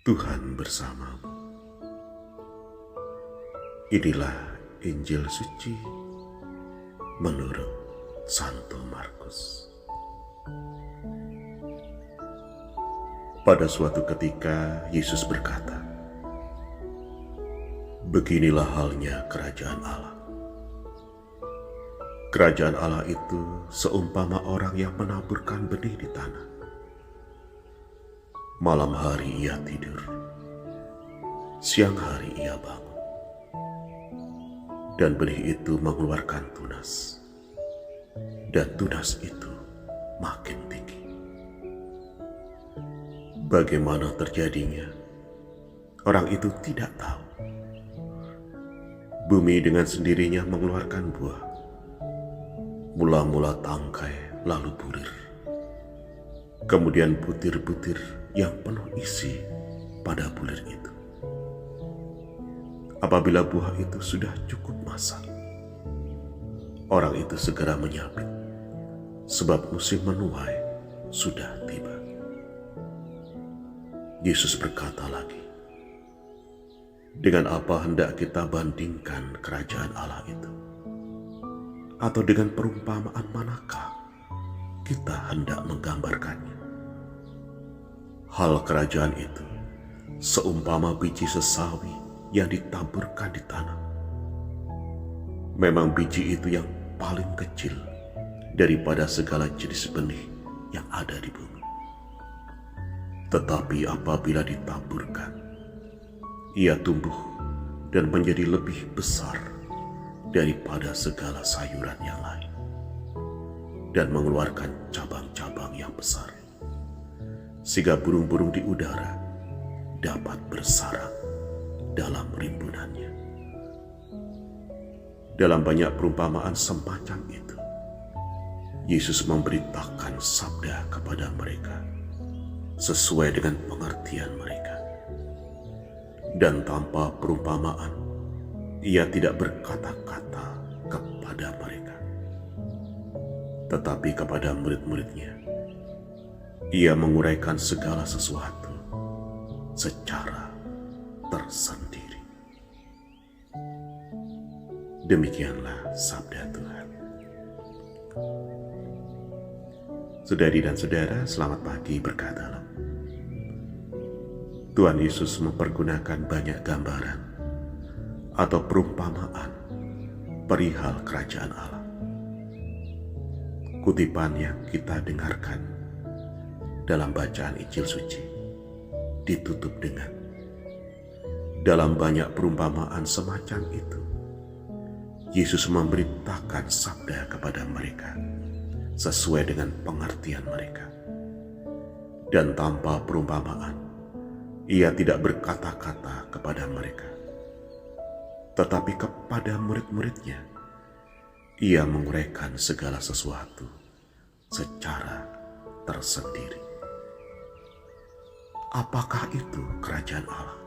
Tuhan bersamamu. Inilah Injil suci menurut Santo Markus. Pada suatu ketika Yesus berkata, "Beginilah halnya kerajaan Allah. Kerajaan Allah itu seumpama orang yang menaburkan benih di tanah. Malam hari ia tidur, siang hari ia bangun, dan benih itu mengeluarkan tunas, dan tunas itu makin tinggi. Bagaimana terjadinya, orang itu tidak tahu. Bumi dengan sendirinya mengeluarkan buah, mula-mula tangkai lalu bulir, kemudian butir-butir yang penuh isi pada bulir itu. Apabila buah itu sudah cukup masak, orang itu segera menyabit, sebab musim menuai sudah tiba." Yesus berkata lagi, "Dengan apa hendak kita bandingkan kerajaan Allah itu? Atau dengan perumpamaan manakah kita hendak menggambarkannya? Hal kerajaan itu seumpama biji sesawi yang ditaburkan di tanah. Memang biji itu yang paling kecil daripada segala jenis benih yang ada di bumi. Tetapi apabila ditaburkan, ia tumbuh dan menjadi lebih besar daripada segala sayuran yang lain, dan mengeluarkan cabang-cabang yang besar, sehingga burung-burung di udara dapat bersarang dalam rimbunannya." Dalam banyak perumpamaan semacam itu, Yesus memberitakan sabda kepada mereka sesuai dengan pengertian mereka. Dan tanpa perumpamaan, ia tidak berkata-kata kepada mereka. Tetapi kepada murid-muridnya, ia menguraikan segala sesuatu secara tersendiri. Demikianlah sabda Tuhan. Saudari dan saudara, selamat pagi berkah dalam. Tuhan Yesus mempergunakan banyak gambaran atau perumpamaan perihal kerajaan Allah. Kutipan yang kita dengarkan dalam bacaan Injil suci ditutup dengan, "Dalam banyak perumpamaan semacam itu, Yesus memberitakan sabda kepada mereka sesuai dengan pengertian mereka. Dan tanpa perumpamaan, ia tidak berkata-kata kepada mereka. Tetapi kepada murid-muridnya, ia menguraikan segala sesuatu secara tersendiri." Apakah itu kerajaan Allah?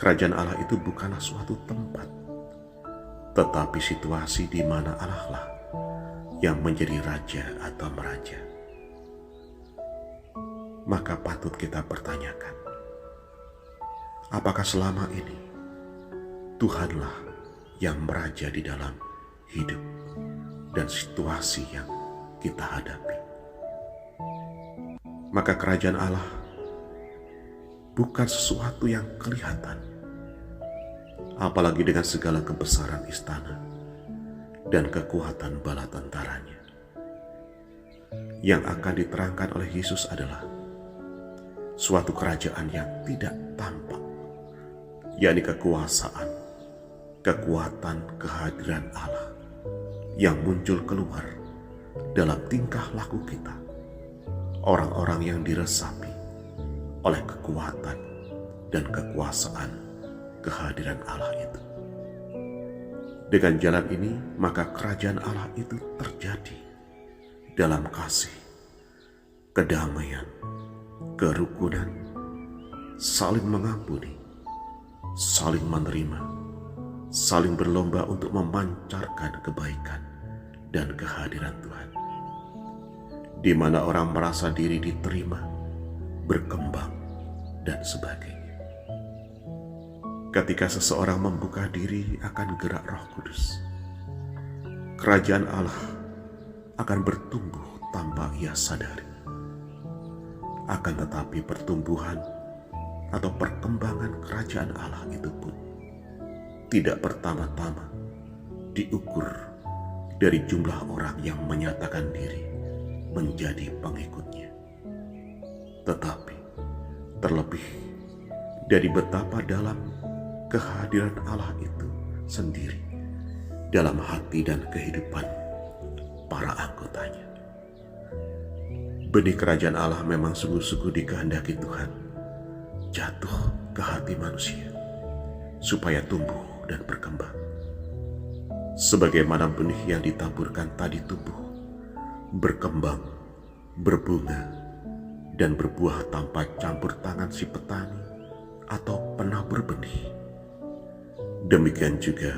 Kerajaan Allah itu bukanlah suatu tempat, tetapi situasi di mana Allah lah yang menjadi raja atau meraja. Maka patut kita pertanyakan, apakah selama ini Tuhanlah yang meraja di dalam hidup dan situasi yang kita hadapi? Maka kerajaan Allah bukan sesuatu yang kelihatan, apalagi dengan segala kebesaran istana dan kekuatan bala tentaranya. Yang akan diterangkan oleh Yesus adalah suatu kerajaan yang tidak tampak, yakni kekuasaan, kekuatan kehadiran Allah yang muncul keluar dalam tingkah laku kita, orang-orang yang diresapi oleh kekuatan dan kekuasaan kehadiran Allah itu. Dengan jalan ini, maka kerajaan Allah itu terjadi dalam kasih, kedamaian, kerukunan, saling mengampuni, saling menerima, saling berlomba untuk memancarkan kebaikan dan kehadiran Tuhan, di mana orang merasa diri diterima, berkembang, dan sebagainya. Ketika seseorang membuka diri akan gerak Roh Kudus, kerajaan Allah akan bertumbuh tanpa ia sadari. Akan tetapi pertumbuhan atau perkembangan kerajaan Allah itu pun tidak pertama-tama diukur dari jumlah orang yang menyatakan diri menjadi pengikutnya, tetapi terlebih dari betapa dalam kehadiran Allah itu sendiri dalam hati dan kehidupan para anggotanya. Benih kerajaan Allah memang sungguh-sungguh dikehendaki Tuhan jatuh ke hati manusia supaya tumbuh dan berkembang. Sebagaimana benih yang ditaburkan tadi tumbuh, berkembang, berbunga, dan berbuah tanpa campur tangan si petani atau penabur benih. Demikian juga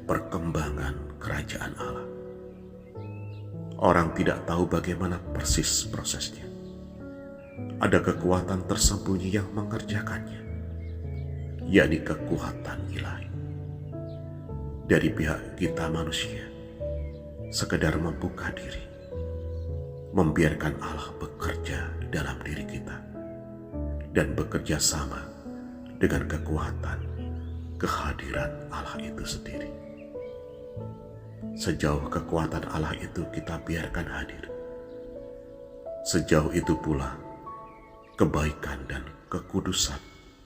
perkembangan kerajaan Allah. Orang tidak tahu bagaimana persis prosesnya. Ada kekuatan tersembunyi yang mengerjakannya, yakni kekuatan ilahi. Dari pihak kita manusia, sekedar membuka diri, membiarkan Allah bekerja dalam diri kita, dan bekerja sama dengan kekuatan kehadiran Allah itu sendiri. Sejauh kekuatan Allah itu kita biarkan hadir, sejauh itu pula kebaikan dan kekudusan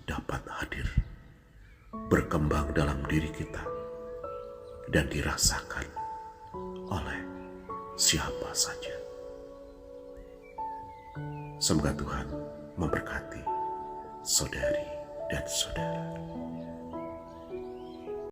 dapat hadir, berkembang dalam diri kita, dan dirasakan oleh siapa saja. Semoga Tuhan memberkati saudari dan saudara.